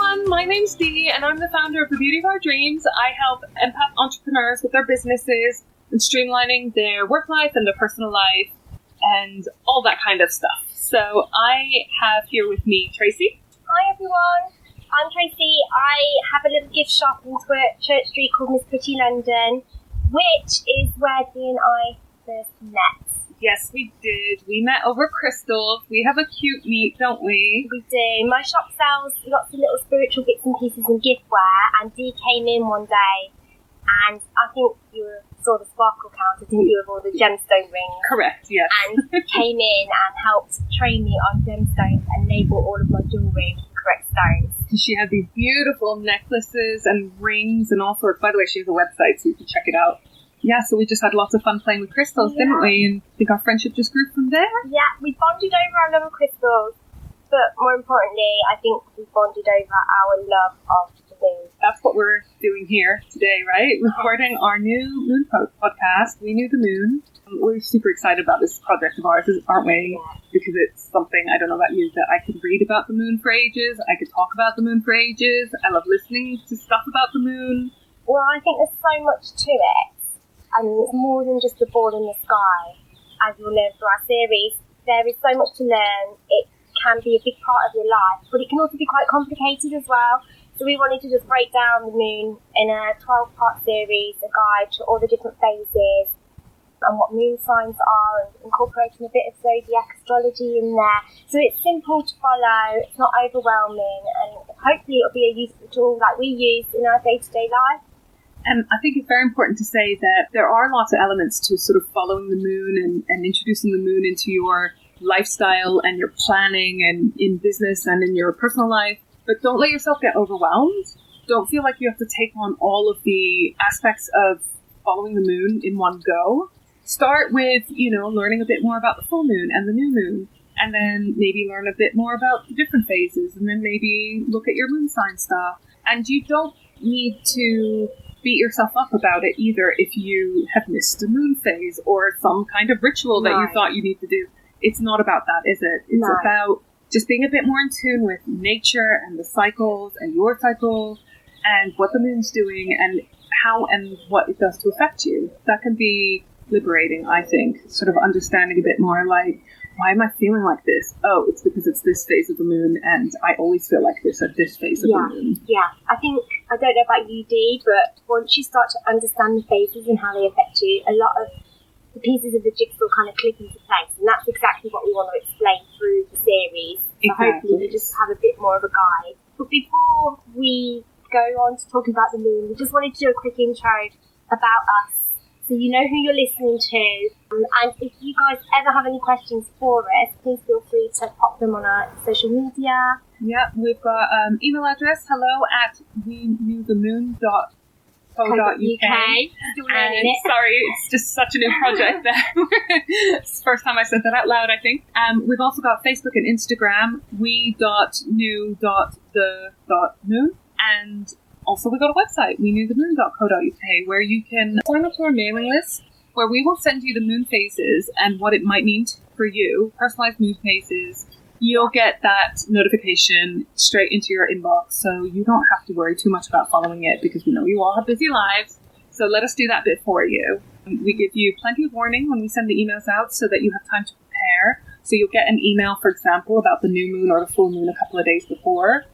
everyone, my name's Dee and I'm the founder of The Beauty of Our Dreams. I help empath entrepreneurs with their businesses and streamlining their work life and their personal life and all that kind of stuff. So I have here with me Tracey. Hi everyone, I'm Tracey. I have a little gift shop in Church Street called Miss Pretty London, which is where Dee and I first met. Yes, we did. We met over crystals. We have a cute meet, don't we? We do. My shop sells lots of little spiritual bits and pieces and giftware, and Dee came in one day, and I think you saw the sparkle counter, didn't you, of all the gemstone rings? Correct, yes. And came in and helped train me on gemstones and label all of my jewellery with the correct stones. She had these beautiful necklaces and rings and all sorts. By the way, she has a website, so you can check it out. Yeah, so we just had lots of fun playing with crystals, didn't we? And I think our friendship just grew from there. Yeah, we bonded over our love of crystals, but more importantly, I think we bonded over our love of the moon. That's what we're doing here today, right? Recording our new moon podcast, We Knew the Moon. We're super excited about this project of ours, aren't we? Yeah. Because it's something, I don't know about you, that I could read about the moon for ages. I could talk about the moon for ages. I love listening to stuff about the moon. Well, I think there's so much to it. I mean, it's more than just a ball in the sky. As you'll learn through our series, there is so much to learn. It can be a big part of your life, but it can also be quite complicated as well. So we wanted to just break down the moon in a 12-part series, a guide to all the different phases and what moon signs are, and incorporating a bit of zodiac astrology in there. So it's simple to follow, it's not overwhelming, and hopefully it'll be a useful tool like we use in our day-to-day life. And I think it's very important to say that there are lots of elements to sort of following the moon and introducing the moon into your lifestyle and your planning and in business and in your personal life. But don't let yourself get overwhelmed. Don't feel like you have to take on all of the aspects of following the moon in one go. Start with, learning a bit more about the full moon and the new moon. And then maybe learn a bit more about the different phases. And then maybe look at your moon sign stuff. And you don't need to beat yourself up about it either if you have missed a moon phase or some kind of ritual that you thought you need to do. It's not about that, is it? It's about just being a bit more in tune with nature and the cycles and your cycle and what the moon's doing and how and what it does to affect you. That can be liberating, I think, sort of understanding a bit more like, why am I feeling like this? Oh, it's because it's this phase of the moon, and I always feel like this at this phase of the moon. Yeah, I think, I don't know about you, Dee, but once you start to understand the phases and how they affect you, a lot of the pieces of the jigsaw kind of click into place, and that's exactly what we want to explain through the series. So hopefully we just have a bit more of a guide. But before we go on to talking about the moon, we just wanted to do a quick intro about us, so you know who you're listening to. And if you guys ever have any questions for us, please feel free to pop them on our social media. Yeah, we've got email address, hello@wenewthemoon.co.uk. Still learning it. Sorry, it's just such a new project that it's the first time I said that out loud, I think. We've also got Facebook and Instagram, we.new.the.moon, and also, we got a website, wenewthemoon.co.uk, where you can sign up to our mailing list, where we will send you the moon phases and what it might mean for you, personalized moon phases. You'll get that notification straight into your inbox, so you don't have to worry too much about following it, because we know you all have busy lives. So let us do that bit for you. We give you plenty of warning when we send the emails out so that you have time to prepare. So you'll get an email, for example, about the new moon or the full moon a couple of days before.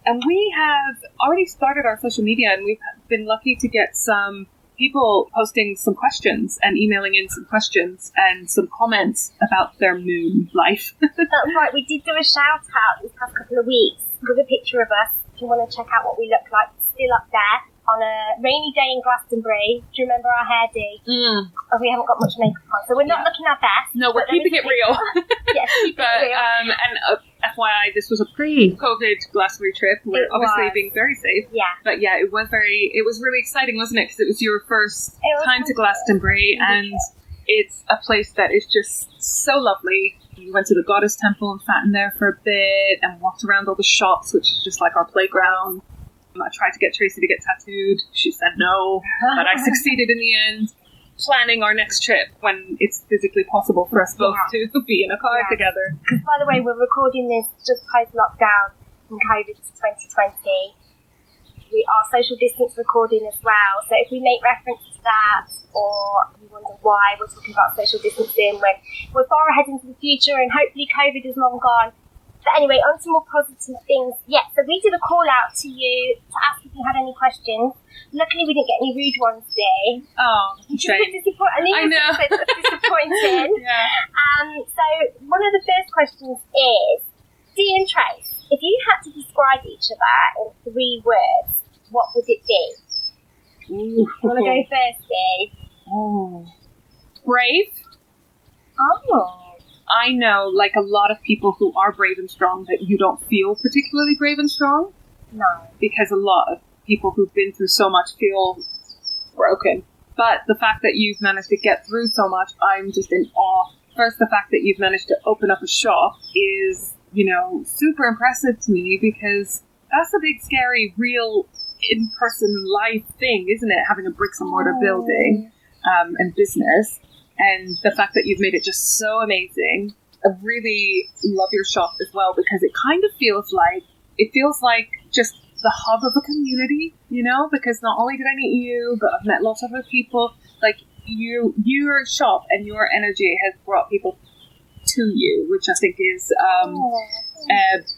And we have already started our social media, and we've been lucky to get some people posting some questions and emailing in some questions and some comments about their moon life. That's right, we did do a shout out this past couple of weeks with a picture of us. If you want to check out what we look like, still up there on a rainy day in Glastonbury. Do you remember our hair, Dee? Oh, we haven't got much makeup on, so we're not looking our best. No, we're keeping it real. Yes, keeping it real. And FYI, this was a pre-COVID Glastonbury trip. We're obviously being very safe. Yeah. But yeah, it was really exciting, wasn't it? Because it was your first time to Glastonbury, and it's a place that is just so lovely. We went to the Goddess Temple and sat in there for a bit and walked around all the shops, which is just like our playground. I tried to get Tracey to get tattooed. She said no, but I succeeded in the end. Planning our next trip when it's physically possible for us both to be in a car together. Because, by the way, we're recording this just post-lockdown, from COVID to 2020. We are social distance recording as well, so if we make reference to that, or you wonder why we're talking about social distancing when we're far ahead into the future and hopefully COVID is long gone. But anyway, on to more positive things. Yeah, so we did a call out to you to ask if you had any questions. Luckily, we didn't get any rude ones today. Oh, shame. I know. Disappointing. Yeah. So one of the first questions is, Dee and Trace, if you had to describe each other in 3 words, what would it be? Ooh. Want to go first, Dee? Oh. Brave. Oh. I know, like a lot of people who are brave and strong, that you don't feel particularly brave and strong. No. Because a lot of people who've been through so much feel broken. But the fact that you've managed to get through so much, I'm just in awe. First, the fact that you've managed to open up a shop is, super impressive to me, because that's a big, scary, real, in-person life thing, isn't it? Having a bricks and mortar building and business. And the fact that you've made it just so amazing. I really love your shop as well, because it kind of feels like just the hub of a community, because not only did I meet you, but I've met lots of other people. Like your shop and your energy has brought people to you, which I think is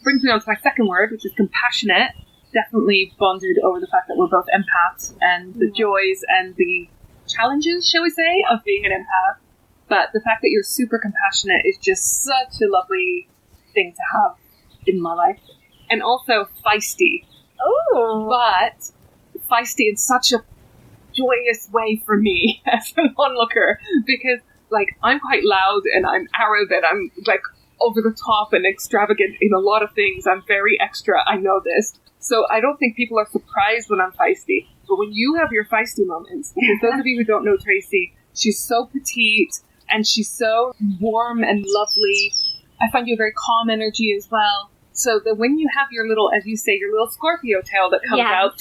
brings me on to my second word, which is compassionate. Definitely bonded over the fact that we're both empaths and the joys and the challenges, shall we say, of being an empath. But the fact that you're super compassionate is just such a lovely thing to have in my life. And also feisty. Oh. But feisty in such a joyous way for me as an onlooker, because I'm quite loud and I'm Arab and I'm over the top and extravagant in a lot of things. I'm very extra, I know this. So I don't think people are surprised when I'm feisty. But when you have your feisty moments, because those of you who don't know Tracey, she's so petite and she's so warm and lovely. I find you a very calm energy as well. So that when you have your little, as you say, your little Scorpio tail that comes out,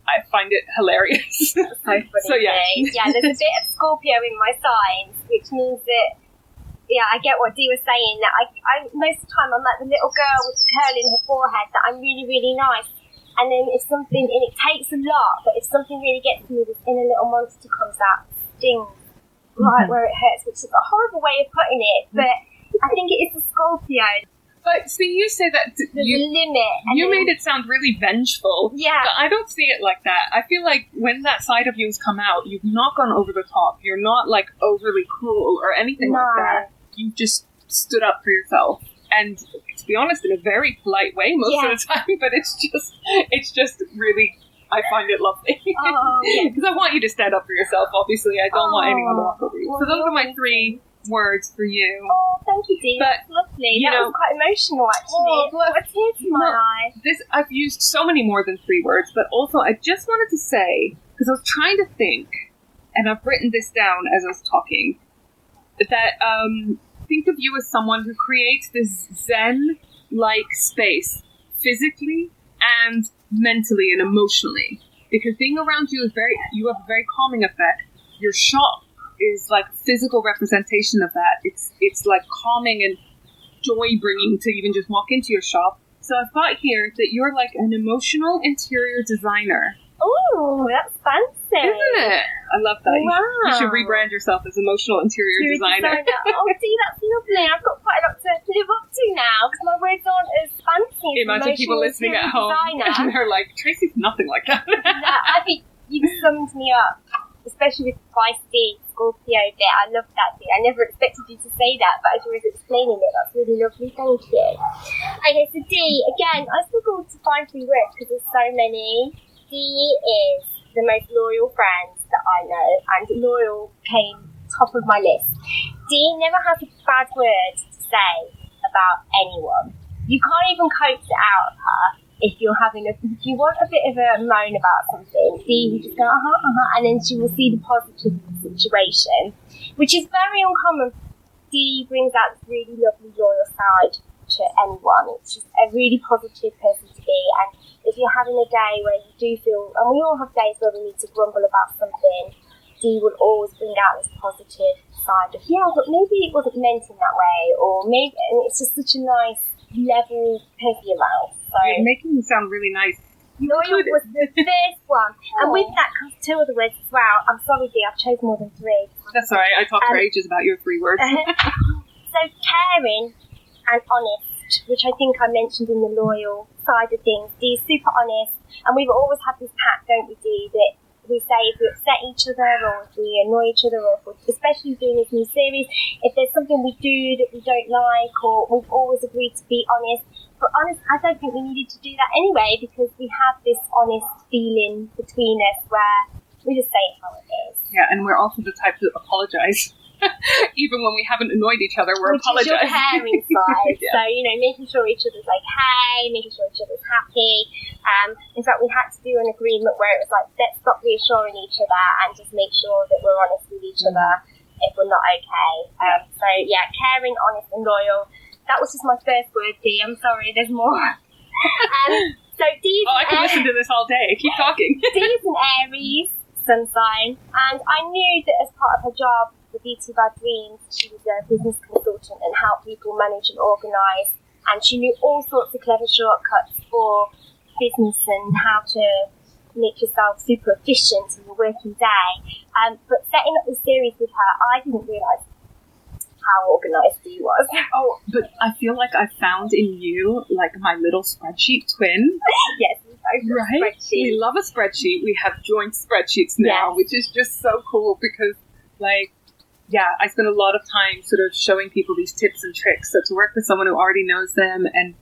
I find it hilarious. That's so funny. So yeah. There's a bit of Scorpio in my signs, which means that, I get what Dee was saying, that I most of the time I'm like the little girl with the curl in her forehead, that I'm really, really nice. And then if something, and it takes a lot, but if something really gets to me, this inner little monster comes out, stings right where it hurts, which is a horrible way of putting it, but I think it is the Scorpio. But see, you say that there's a limit. You made it sound really vengeful. Yeah. But I don't see it like that. I feel like when that side of you has come out, you've not gone over the top. You're not overly cruel or anything like that. You've just stood up for yourself. And to be honest, in a very polite way most of the time, but it's just really, I find it lovely. Because I want you to stand up for yourself, obviously. I don't want anyone to walk over you. So those are my 3 words for you. Oh, thank you, Dee. That's lovely. That was quite emotional, actually. A tear to my eye. I've used so many more than 3 words, but also I just wanted to say, because I was trying to think, and I've written this down as I was talking, that think of you as someone who creates this zen-like space physically and mentally and emotionally. Because being around you you have a very calming effect. Your shop is like a physical representation of that. It's like calming and joy-bringing to even just walk into your shop. So I've got here that you're like an emotional interior designer. Oh, that's fancy. Isn't it? I love that. Wow. You should rebrand yourself as emotional interior designer. Oh, see, that's lovely. I've got quite a lot to live up to now, because my words aren't as fancy as Imagine people listening at home and they're like, Tracey's nothing like that. I think you've summed me up, especially with the feisty Scorpio bit. I love that bit. I never expected you to say that, but as you were explaining it, that's really lovely. Thank you. Okay, so Dee, again, I struggled to find 3 words because there's so many. Dee is the most loyal friend that I know, and loyal came top of my list. Dee never has a bad word to say about anyone. You can't even coax it out of her if you want a bit of a moan about something. Dee will just go, and then she will see the positive of the situation, which is very uncommon. Dee brings out this really lovely, loyal side to anyone. It's just a really positive person to be, and if you're having a day where you do feel, and we all have days where we need to grumble about something, Dee will always bring out this positive side of, but maybe it wasn't meant in that way, or maybe, and it's just such a nice level purphy amount. So you're making me sound really nice. loyal was the first one. And with that comes two other words as well. I'm sorry, Dee, I've chosen more than three. That's all right. I talked for ages about your 3 words. So caring and honest, which I think I mentioned in the loyal side of things. Dee's super honest, and we've always had this pact, don't we, Dee, that we say if we upset each other or if we annoy each other, or if especially doing this new series, if there's something we do that we don't like, or we've always agreed to be honest. But honest, I don't think we needed to do that anyway, because we have this honest feeling between us where we just say it how it is. Yeah, and we're also the type to apologise. Even when we haven't annoyed each other, we're apologising. Which is your caring side. Yeah. So, making sure each other's okay, making sure each other's happy. In fact, we had to do an agreement where it was like, let's stop reassuring each other and just make sure that we're honest with each other if we're not okay. So, yeah, caring, honest and loyal. That was just my first word, Dee. I'm sorry, there's more. So Dee's I can listen to this all day. Keep talking. Dee's an Aries sun sign, and I knew that as part of her job, the Beauty of Our Dreams, she was a business consultant and helped people manage and organise, and she knew all sorts of clever shortcuts for business and how to make yourself super efficient in your working day. But setting up this series with her, I didn't realise how organised Dee was. Oh, but I feel like I found in you like my little spreadsheet twin. Yes, right? We love a spreadsheet. We have joint spreadsheets now, which is just so cool because, like, yeah, I spend a lot of time sort of showing people these tips and tricks. So to work with someone who already knows them and...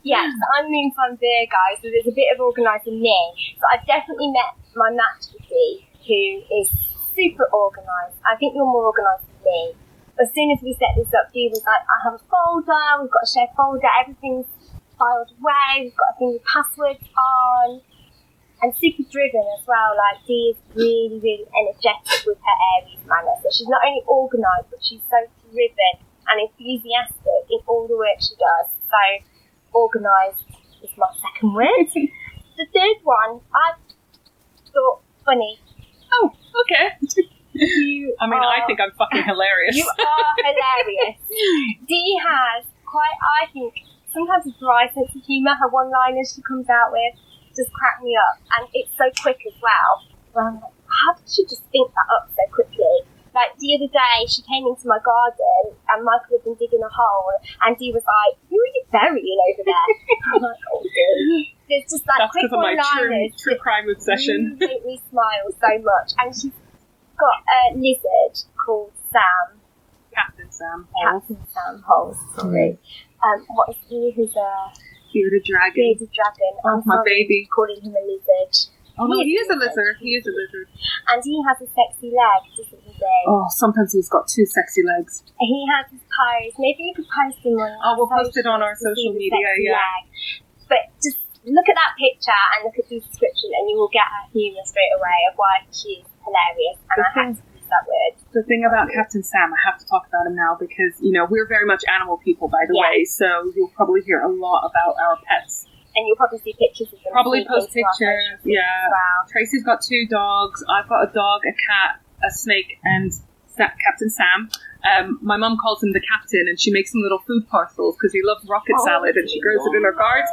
Yes, I'm Moon Sun Virgo, so there's a bit of organising me. So I've definitely met my match with Dee, who is super organised. I think you're more organised than me. As soon as we set this up, Dee was like, I have a folder, we've got a shared folder, everything's filed away, we've got a thing with passwords on. And super driven as well, like Dee is really, really energetic with her Aries manner. So she's not only organised, but she's so driven and enthusiastic in all the work she does. So organised is my second word. The third one, I thought funny. Oh, okay. I think I'm fucking hilarious. You are hilarious. Dee has quite, I think, sometimes a dry sense of humour. Her one-liners she comes out with just crack me up, and it's so quick as well. I'm like, how did she just think that up so quickly? Like the other day, she came into my garden, and Michael had been digging a hole, and Dee was like, "Who are you burying over there?" I'm like, "Oh, dear." There's just that quick one-liners. True crime obsession. Make me smile so much, and she's got a lizard called Sam. Captain Sam. Captain Sam Holes. Sorry. What is he? Who's a bearded dragon. Oh, my baby. Calling him a lizard. Oh no, he is a lizard. He is a lizard. And he has a sexy leg, doesn't he, Dee? Oh, sometimes he's got 2 sexy legs. He has his pose. Maybe you could post him on. We'll post it on our social media. Yeah. Leg. But just look at that picture and look at the description, and you will get her humour straight away of why she's hilarious. And I have to use that word. The thing about Captain Sam, I have to talk about him now because, we're very much animal people, by the way, so you'll probably hear a lot about our pets. And you'll probably see pictures of them. Probably post pictures, yeah. Wow. Tracy's got 2 dogs. I've got a dog, a cat, a snake, and Captain Sam. My mum calls him the captain, and she makes him little food parcels because he loves rocket salad, and she grows it in her garden.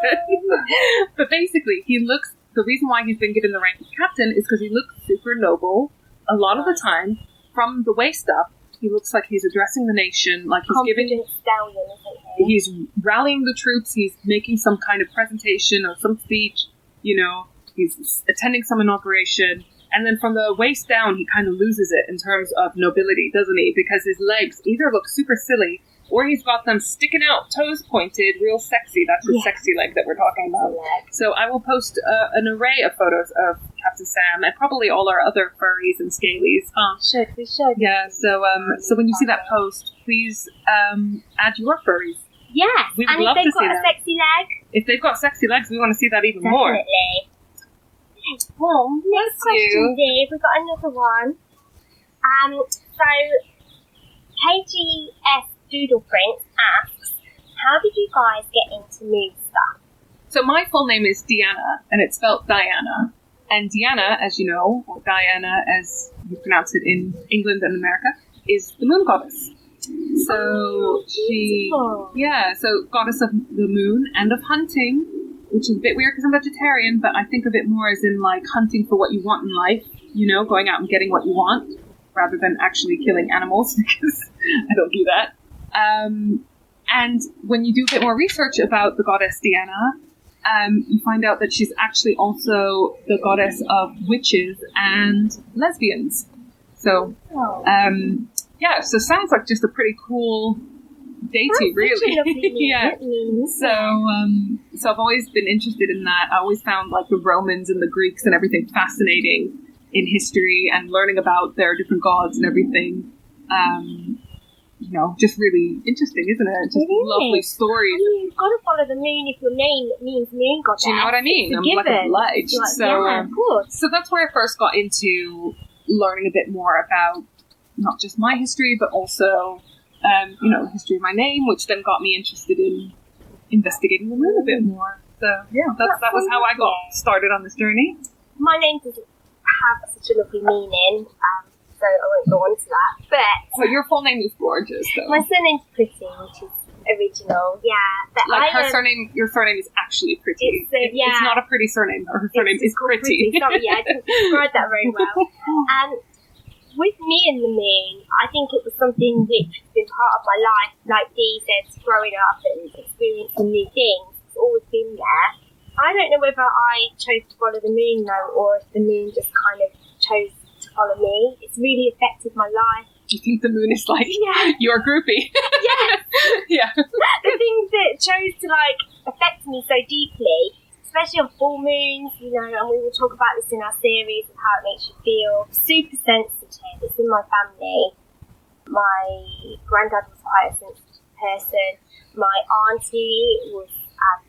But basically, the reason why he's been given the rank of captain is because he looks super noble a lot of the time. From the waist up, he looks like he's addressing the nation, like he's confident stallion, isn't he? He's rallying the troops, he's making some kind of presentation or some speech, he's attending some inauguration, and then from the waist down, he kind of loses it in terms of nobility, doesn't he? Because his legs either look super silly, or he's got them sticking out, toes pointed, real sexy. That's his sexy leg that we're talking about. So I will post an array of photos of Captain Sam and probably all our other furries and scalies. We should. Yeah, so when you see that post, please add your furries. Yeah, we would love to see if they've got a sexy leg. If they've got sexy legs, we want to see that even more. Definitely. Well, next question, Dee. We've got another one. So, KGS Doodle Prince asks, how did you guys get into mood stuff? So my full name is Deanna, and it's spelled Diana. And Deanna, as you know, or Diana as you pronounce it in England and America, is the moon goddess. So so goddess of the moon and of hunting, which is a bit weird because I'm vegetarian, but I think of it more as in like hunting for what you want in life, going out and getting what you want rather than actually killing animals because I don't do that. And when you do a bit more research about the goddess Diana, you find out that she's actually also the goddess of witches and lesbians. So, so sounds like just a pretty cool deity, really. Yeah. So I've always been interested in that. I always found like the Romans and the Greeks and everything fascinating in history and learning about their different gods and everything. Just really interesting, isn't it? Just lovely stories. I mean, you've got to follow the moon if your name means moon goddess. Do you know what I mean? I'm like obliged. Of course. So that's where I first got into learning a bit more about not just my history, but also, the history of my name, which then got me interested in investigating the moon a bit more. So that was how I got started on this journey. My name doesn't have such a lovely meaning. So I won't go on to that. But so your full name is gorgeous, though. My surname's Pretty, which is original. Yeah, but your surname is actually Pretty. It's not a pretty surname. Her surname is Pretty. Sorry, I didn't describe that very well. And with me and the moon, I think it was something which has been part of my life. Like Dee said, growing up and experiencing new things, it's always been there. I don't know whether I chose to follow the moon though, or if the moon just kind of chose to follow me. It's really affected my life. Do you think the moon is like your groupie? Yes. Yeah. The things that chose to affect me so deeply, especially on full moons, and we will talk about this in our series of how it makes you feel. Super sensitive. It's in my family. My granddad was quite a sensitive person. My auntie was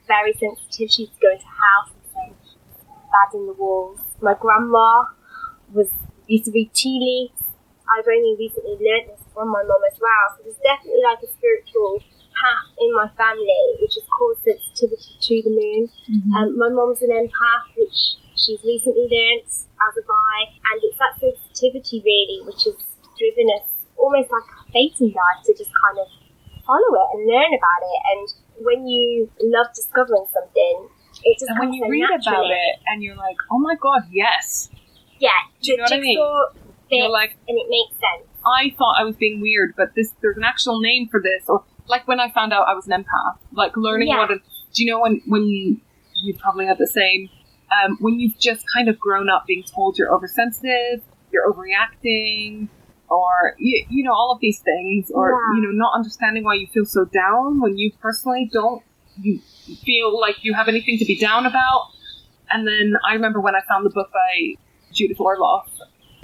very sensitive. She used to go into a house and say bad in the walls. My grandma used to read tea leaves. I've only recently learnt this from my mum as well. So there's definitely a spiritual path in my family which has caused sensitivity to the moon. Mm-hmm. My mum's an empath, which she's recently learnt, as have I, and it's that sensitivity really which has driven us almost like a fate in life to just kind of follow it and learn about it. And when you love discovering something, it just and when you read about it and you're like, oh my god, yes. Yeah, do you know what I mean? You're like, and it makes sense. I thought I was being weird, but there's an actual name for this. Or like when I found out I was an empath, learning what. Do you know when you probably had the same? When you've just kind of grown up being told you're oversensitive, you're overreacting, or all of these things, or not understanding why you feel so down when you personally don't. You feel like you have anything to be down about. And then I remember when I found the book by Judith Orloff,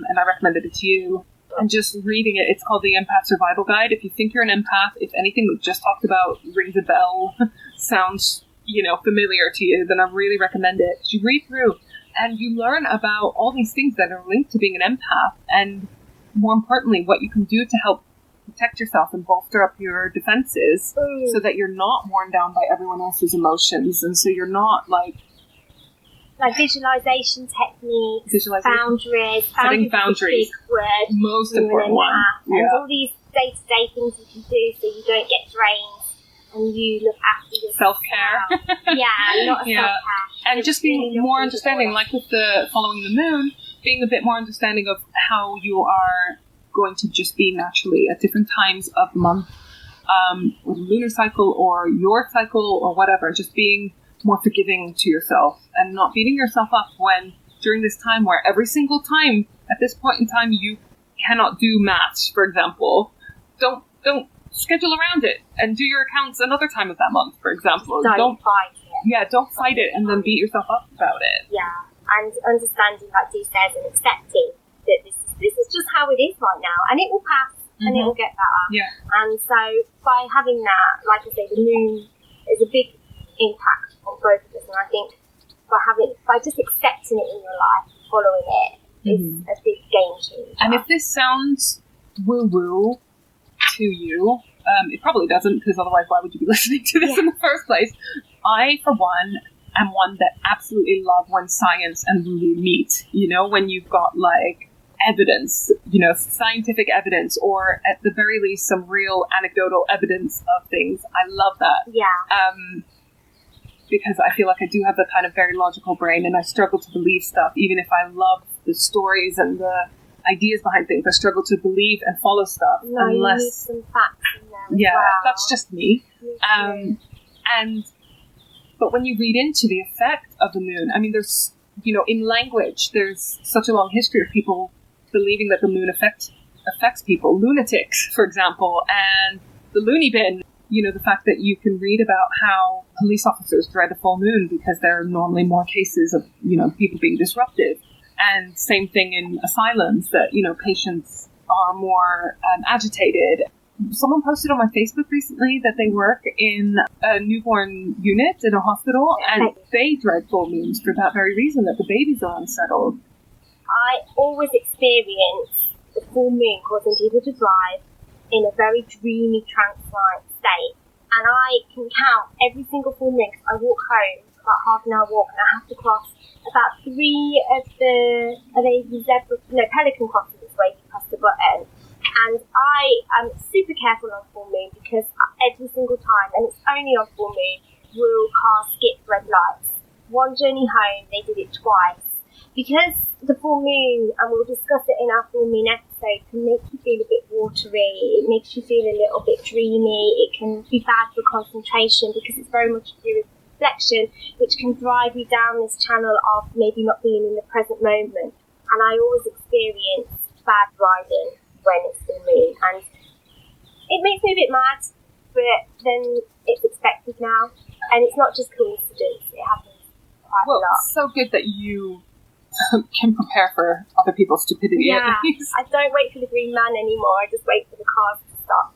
and I recommended it to you, and just reading it. It's called The Empath Survival Guide. If you think you're an empath, if anything we've just talked about rings a bell, sounds familiar to you, then I really recommend it. You read through and you learn about all these things that are linked to being an empath, and more importantly, what you can do to help protect yourself and bolster up your defenses so that you're not worn down by everyone else's emotions, and so you're not like visualization techniques, boundaries. Setting boundaries. Big word. Most important one. And all these day-to-day things you can do so you don't get drained and you look after yourself. Self-care. Yeah, a lot of self-care. And just being more understanding, like with the following the moon, being a bit more understanding of how you are going to just be naturally at different times of the month, or the lunar cycle or your cycle or whatever, just being more forgiving to yourself and not beating yourself up when during this time where every single time at this point in time you cannot do maths, for example, don't schedule around it and do your accounts another time of that month, for example. Don't fight it. Yeah, don't fight it and then beat yourself up about it. Yeah, and understanding, like Dee says, and accepting that this is just how it is right now, and it will pass and it will get better. Yeah. And so by having that, like I say, the moon is a big impact on both of us, and I think by just accepting it in your life, following it, is a big game changer. And if this sounds woo-woo to you, it probably doesn't, because otherwise why would you be listening to this in the first place? I, for one, am one that absolutely love when science and woo-woo meet. When you've got evidence, you know, scientific evidence, or at the very least some real anecdotal evidence of things. I love that. Yeah. Because I feel like I do have the kind of very logical brain, and I struggle to believe stuff, even if I love the stories and the ideas behind things. I struggle to believe and follow stuff unless you need some facts in there. Yeah, well. That's just me. But when you read into the effect of the moon, I mean, there's, you know, in language, there's such a long history of people believing that the moon affects people. Lunatics, for example, and the loony bin. You know, the fact that you can read about how police officers dread a full moon because there are normally more cases of, you know, people being disruptive. And same thing in asylums, that, you know, patients are more agitated. Someone posted on my Facebook recently that they work in a newborn unit in a hospital, and they dread full moons for that very reason, that the babies are unsettled. I always experience the full moon causing people to drive in a very dreamy, trance-like state. And I can count every single full moon. I walk home, about half an hour walk, and I have to cross about 3 of the pelican crossings where you press the button. And I am super careful on full moon because every single time, and it's only on full moon, will cars skip red lights. One journey home, they did it twice. Because the full moon, and we'll discuss it in our full moon episode, can make you feel a bit watery. It makes you feel a little bit dreamy. It can be bad for concentration because it's very much to do with reflection, which can drive you down this channel of maybe not being in the present moment. And I always experience bad riding when it's full moon, and it makes me a bit mad, but then it's expected now, and it's not just coincidence. It happens quite a lot. It's so good that you can prepare for other people's stupidity. Yeah, I don't wait for the green man anymore. I just wait for the cars to stop.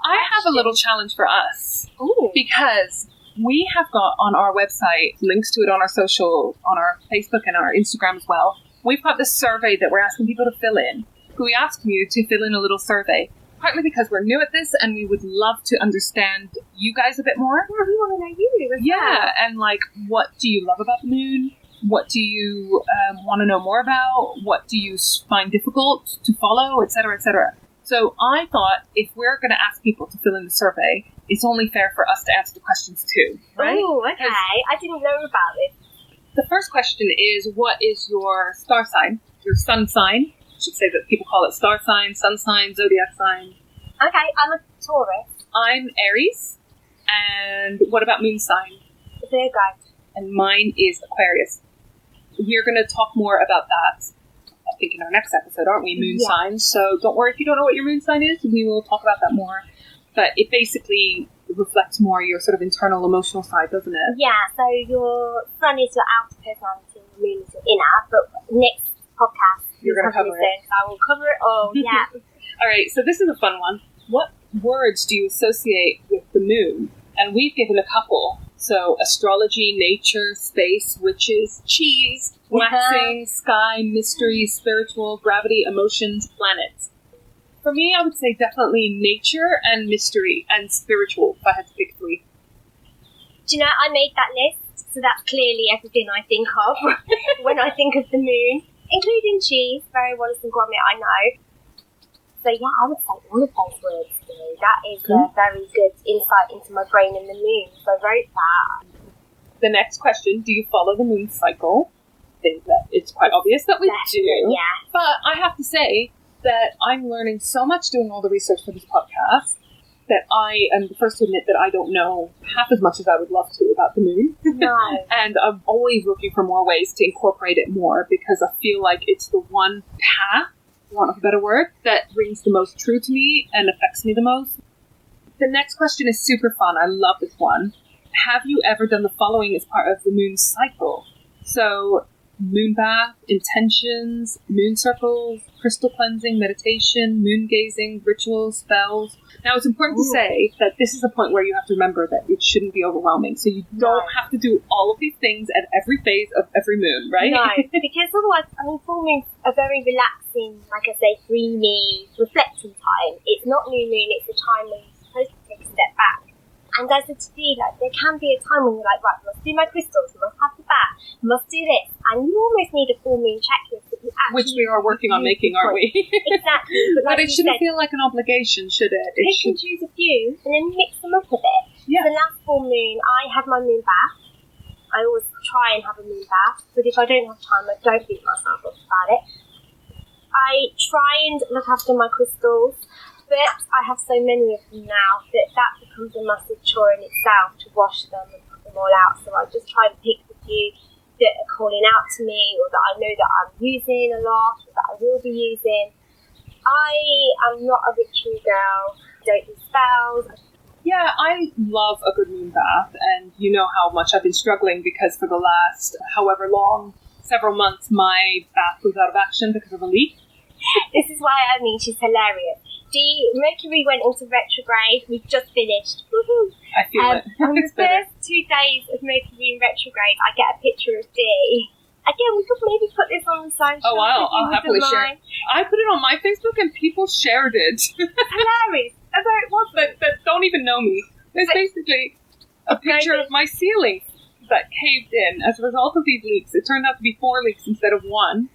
I have a little challenge for us. Ooh. Because we have got on our website, links to it on our social, on our Facebook and our Instagram as well. We've got this survey that we're asking people to fill in. We ask you to fill in a little survey, partly because we're new at this and we would love to understand you guys a bit more. Yeah, we want to know you as well. And like, what do you love about the moon? What do you want to know more about? What do you find difficult to follow, etc., etc.? So I thought if we're going to ask people to fill in the survey, it's only fair for us to answer the questions too, right? Oh, okay. I didn't know about this. The first question is, what is your star sign, your sun sign? I should say that people call it star sign, sun sign, zodiac sign. Okay, I'm a Taurus. I'm Aries. And what about moon sign? Virgo. And mine is Aquarius. We're going to talk more about that, I think, in our next episode, aren't we? Moon signs. So don't worry if you don't know what your moon sign is. We will talk about that more. But it basically reflects more your sort of internal emotional side, doesn't it? Yeah, so your sun is your outer personality and your moon is your inner. But next podcast, you're going to cover it. I will cover it all, yeah. All right, so this is a fun one. What words do you associate with the moon? And we've given a couple. So astrology, nature, space, witches, cheese, waxing, sky, mystery, spiritual, gravity, emotions, planets. For me, I would say definitely nature and mystery and spiritual, if I had to pick 3. Do you know, I made that list, so that's clearly everything I think of when I think of the moon, including cheese, very Wallace and Gromit, I know. So yeah, I would say all of those words to me. That is a very good insight into my brain and the moon, so I wrote that. The next question, do you follow the moon cycle? I think that it's quite obvious that we do. Yeah. But I have to say that I'm learning so much doing all the research for this podcast that I am the first to admit that I don't know half as much as I would love to about the moon. No. And I'm always looking for more ways to incorporate it more because I feel like it's the one path, for want of a better word, that rings the most true to me and affects me the most. The next question is super fun. I love this one. Have you ever done the following as part of the moon cycle? So, moon bath, intentions, moon circles, crystal cleansing, meditation, moon gazing, rituals, spells. Now, it's important to say that this is a point where you have to remember that it shouldn't be overwhelming. So you don't have to do all of these things at every phase of every moon, right? No, because otherwise, I mean, full moons are very relaxing, like I say, dreamy, reflecting time. It's not new moon, it's a time when you're supposed to take a step back. And as a to-do, like, there can be a time when you're like, right, I must do my crystals, I must have the bath, I must do this. And you almost need a full moon checklist to Which we are working on making, aren't we? Exactly. But it shouldn't feel like an obligation, should it? Pick and choose a few and then mix them up a bit. Yeah. The last full moon, I had my moon bath. I always try and have a moon bath, but if I don't have time, I don't beat myself up about it. I try and look after my crystals, but I have so many of them now that becomes a massive chore in itself to wash them and put them all out. So I just try and pick the few that are calling out to me, or that I know that I'm using a lot, or that I will be using. I am not a ritual girl. I don't do spells. Yeah, I love a good moon bath, and you know how much I've been struggling because for the last however long, several months, my bath was out of action because of a leak. This is why I mean she's hilarious. Mercury went into retrograde. We've just finished. Woohoo! I feel it. On the first 2 days of Mercury in retrograde, I get a picture of Dee. Again, we could maybe put this on the social. Oh, I'll happily share it. I put it on my Facebook and people shared it. Hilarious. Although it wasn't. That don't even know me. There's basically a picture of my ceiling that caved in as a result of these leaks. It turned out to be 4 leaks instead of 1.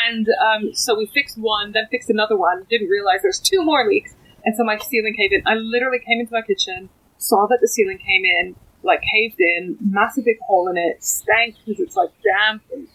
And so we fixed one, then fixed another one. Didn't realize there's 2 more leaks. And so my ceiling caved in. I literally came into my kitchen, saw that the ceiling came in, like caved in, massive big hole in it, stank because it's like damp. And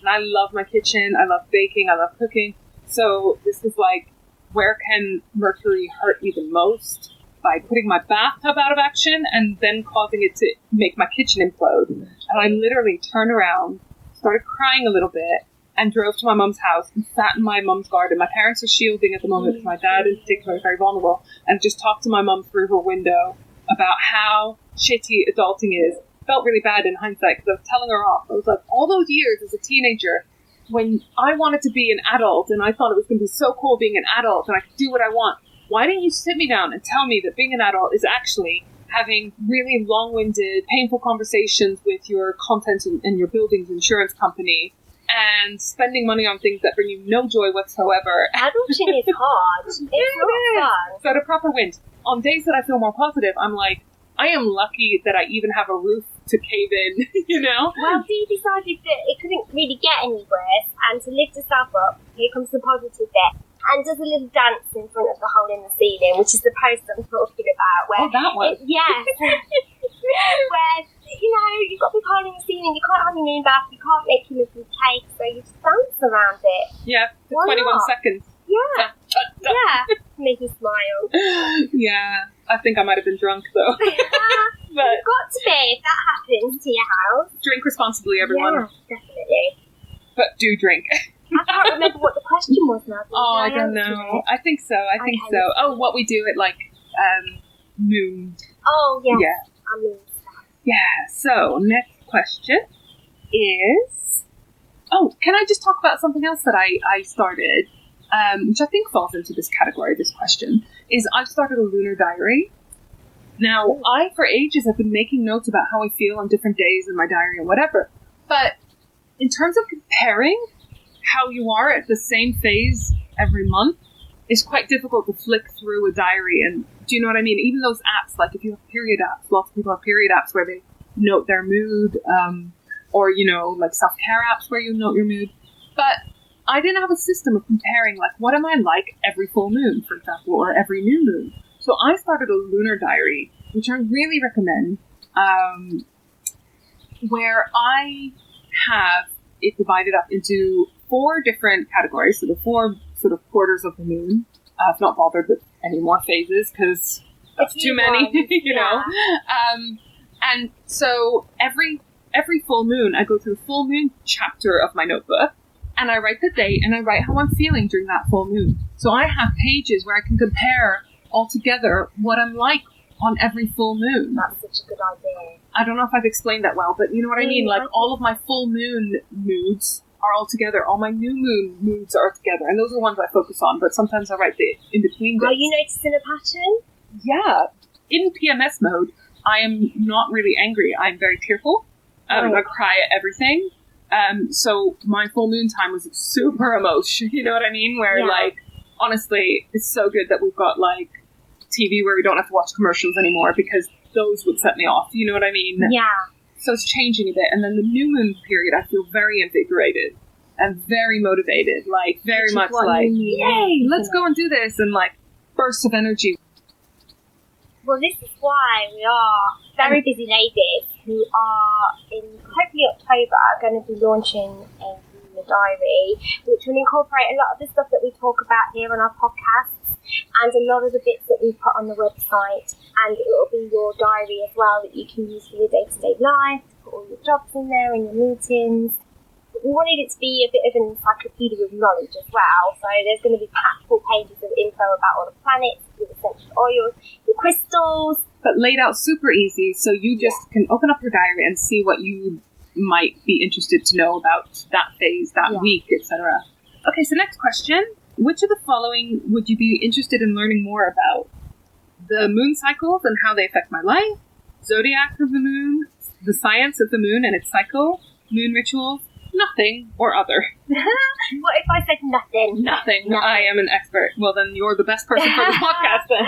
I love my kitchen. I love baking. I love cooking. So this is like, where can Mercury hurt me the most? By putting my bathtub out of action and then causing it to make my kitchen implode. And I literally turned around, started crying a little bit, and drove to my mum's house and sat in my mum's garden. My parents are shielding at the moment because my dad in particular is very vulnerable, and just talked to my mum through her window about how shitty adulting is. Felt really bad in hindsight because I was telling her off. I was like, all those years as a teenager, when I wanted to be an adult and I thought it was going to be so cool being an adult and I could do what I want, why didn't you sit me down and tell me that being an adult is actually having really long-winded, painful conversations with your content and your building's insurance company and spending money on things that bring you no joy whatsoever. Adulting is hard. It's not fun. So the proper wind. On days that I feel more positive, I'm like, I am lucky that I even have a roof to cave in, you know? Well, Dee decided that it couldn't really get any worse, and to lift herself up, here comes the positive bit, and does a little dance in front of the hole in the ceiling, which is the post I'm talking about. Where that one? Yes. Where, you know, you've got the hole in the ceiling, you can't have your moon bath, you can't make your little cake, so you just dance around it. Yeah, for 21 seconds. Yeah. Yeah. Make me smile. Yeah. I think I might have been drunk, though. But you've got to be if that happens to your house. Drink responsibly, everyone. Yeah, definitely. But do drink. I can't remember what the question was now. I don't know. I think so. I think so. Oh, what we do at, like, noon. Oh, yeah. Yeah. I mean, yeah. So, next question is... Oh, can I just talk about something else that I started, which I think falls into this category, this question, is I've started a lunar diary. Now, I, for ages, have been making notes about how I feel on different days in my diary and whatever. But in terms of comparing how you are at the same phase every month, it's quite difficult to flick through a diary. And do you know what I mean? Even those apps, like if you have period apps, lots of people have period apps where they note their mood, or, you know, like self-care apps where you note your mood. But I didn't have a system of comparing, like, what am I like every full moon, for example, or every new moon. So I started a lunar diary, which I really recommend, where I have it divided up into 4 different categories. So the 4 sort of quarters of the moon. I've not bothered with any more phases because that's too many, you know. And so every full moon, I go through the full moon chapter of my notebook, and I write the date, and I write how I'm feeling during that full moon. So I have pages where I can compare all together what I'm like on every full moon. That's such a good idea. I don't know if I've explained that well, but you know what I mean? Like, all of my full moon moods are all together. All my new moon moods are together. And those are the ones I focus on, but sometimes I write the in-between bits. Are you noticing a pattern? Yeah. In PMS mode, I am not really angry. I'm very tearful. I cry at everything. So my full moon time was super emotional. You know what I mean? Where, like, honestly, it's so good that we've got, like, TV where we don't have to watch commercials anymore, because those would set me off. You know what I mean? Yeah. So it's changing a bit. And then the new moon period, I feel very invigorated. and very motivated, like very much like, yay, let's go and do this, and like bursts of energy. Well, this is why we are very busy ladies who are in hopefully October are going to be launching a lunar diary, which will incorporate a lot of the stuff that we talk about here on our podcast and a lot of the bits that we put on the website, and it will be your diary as well that you can use for your day-to-day life, put all your jobs in there and your meetings. We wanted it to be a bit of an encyclopedia of knowledge as well, so there's going to be full pages of info about all the planets, your essential oils, your crystals. But laid out super easy, so you just can open up your diary and see what you might be interested to know about that phase, that week, etc. Okay, so next question. Which of the following would you be interested in learning more about? The moon cycles and how they affect my life, zodiac of the moon, the science of the moon and its cycle, moon rituals, nothing, or other. What if I said nothing? Nothing. I am an expert. Well, then you're the best person for the podcast then.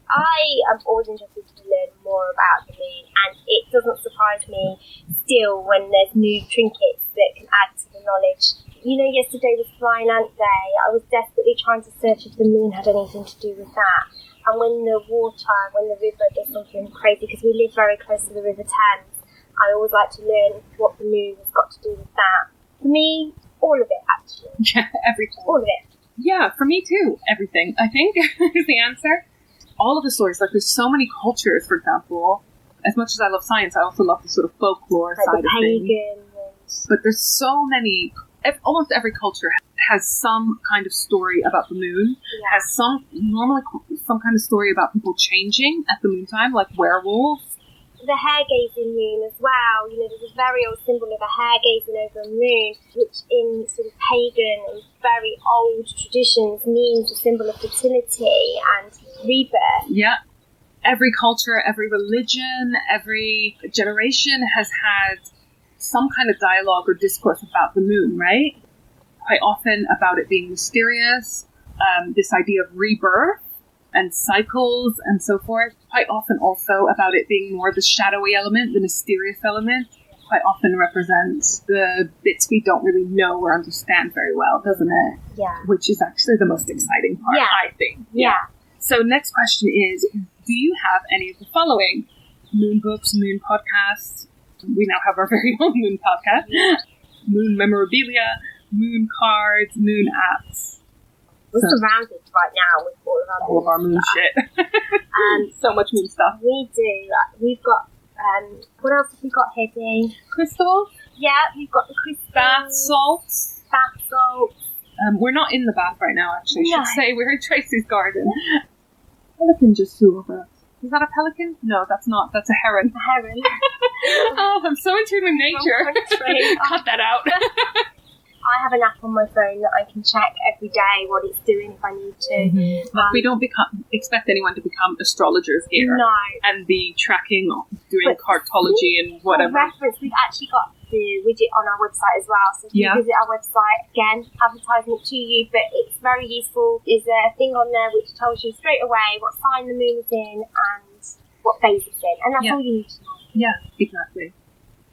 I am always interested to learn more about the moon, and it doesn't surprise me still when there's new trinkets that can add to the knowledge. You know, yesterday was Flying Ant Day. I was desperately trying to search if the moon had anything to do with that. And when the river does something crazy, because we live very close to the River Thames, I always like to learn what the moon has got to do with that. For me, all of it, actually. Yeah, everything. All of it. Yeah, for me too. Everything, I think, is the answer. All of the stories, like there's so many cultures, for example. As much as I love science, I also love the sort of folklore side of things. But there's so many, almost every culture has some kind of story about the moon, has normally some kind of story about people changing at the moon time, like werewolves. The hair-gazing moon as well. You know, there's a very old symbol of a hair gazing over a moon, which in sort of pagan and very old traditions means a symbol of fertility and rebirth. Yeah. Every culture, every religion, every generation has had some kind of dialogue or discourse about the moon, right? Quite often about it being mysterious, this idea of rebirth and cycles and so forth. Quite often also about it being more the shadowy element, the mysterious element. Quite often represents the bits we don't really know or understand very well, doesn't it? Yeah. Which is actually the most exciting part, I think. Yeah. So next question is, do you have any of the following? Moon books, moon podcasts. We now have our very own moon podcast. Yeah. Moon memorabilia, moon cards, moon apps. We're surrounded right now with all of our moon shit. So much moon stuff. We do. We've got, what else have we got here, Dee? Crystals? Yeah, we've got the crystals. Bath salts. Bath salts. We're not in the bath right now, actually. I should say we're in Tracey's garden. Pelican just flew over. Is that a pelican? No, that's not. That's a heron. A heron. Oh, I'm so in tune with nature. Cut that out. I have an app on my phone that I can check every day what it's doing if I need to. Mm-hmm. But we don't expect anyone to become astrologers here. No. And be tracking, doing cartology and whatever. For reference, we've actually got the widget on our website as well. So if you visit our website, again, advertising it to you, but it's very useful. There's a thing on there which tells you straight away what sign the moon is in and what phase it's in. And that's all you need to know. Yeah, exactly.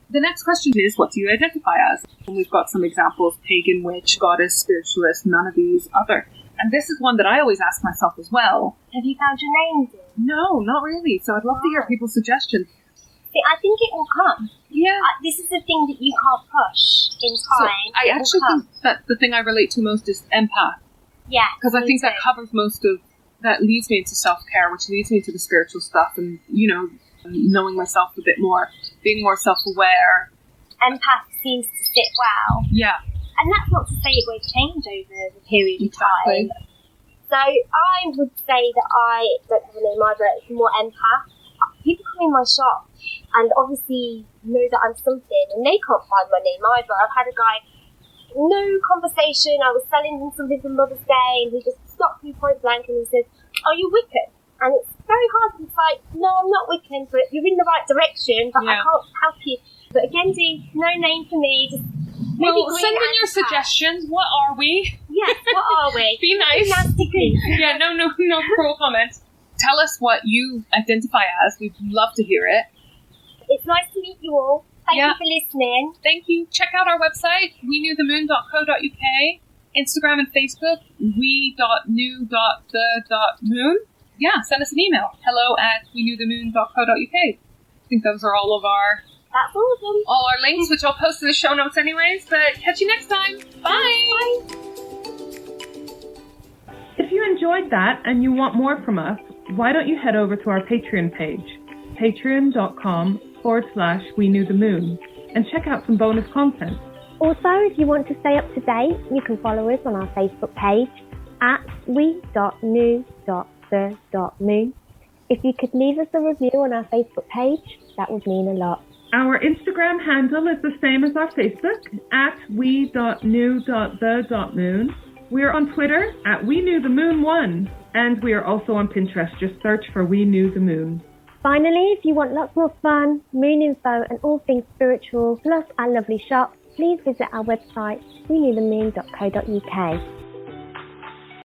The next question is, what do you identify as? And we've got some examples: pagan, witch, goddess, spiritualist, none of these, other. And this is one that I always ask myself as well. Have you found your name, Dee? No, not really. So I'd love to hear people's suggestions. See, I think it will come. Yeah. This is the thing that you can't push in time. So I actually think that the thing I relate to most is empath. Yeah. Because I think that covers most of, that leads me into self-care, which leads me into the spiritual stuff and, you know, knowing myself a bit more, being more self-aware. Empath seems to sit well. Yeah. And that's not to say it won't change over the period of time. So I would say that I don't have a name either, it's more empath. People come in my shop and obviously know that I'm something and they can't find my name either. I've had a guy, no conversation, I was selling him something for Mother's Day and he just stopped me point blank and he said, "Are you Wiccan?" And it's very hard to like, no, I'm not Wiccan, but you're in the right direction, but I can't help you. But again, Dee, no name for me, just send in your suggestions. What are we? Yes, what are we? Be nice. Nasty, please. Yeah, no cruel comments. Tell us what you identify as. We'd love to hear it. It's nice to meet you all. Thank you for listening. Thank you. Check out our website, weknewthemoon.co.uk, Instagram and Facebook, we.knew.the.moon. Yeah, send us an email, hello@weknewthemoon.co.uk. I think those are all of our... That's awesome. All our links, which I'll post in the show notes anyways, but catch you next time. Bye! Bye. If you enjoyed that and you want more from us, why don't you head over to our Patreon page, patreon.com/WeKnewTheMoon, and check out some bonus content. Also, if you want to stay up to date, you can follow us on our Facebook page @we.knew.the.moon. If you could leave us a review on our Facebook page, that would mean a lot. Our Instagram handle is the same as our Facebook, @we.knew.the.moon. We are on Twitter @WeKnewTheMoon1, and we are also on Pinterest. Just search for We Knew the Moon. Finally, if you want lots more fun, moon info and all things spiritual, plus our lovely shop, please visit our website, weknewthemoon.co.uk.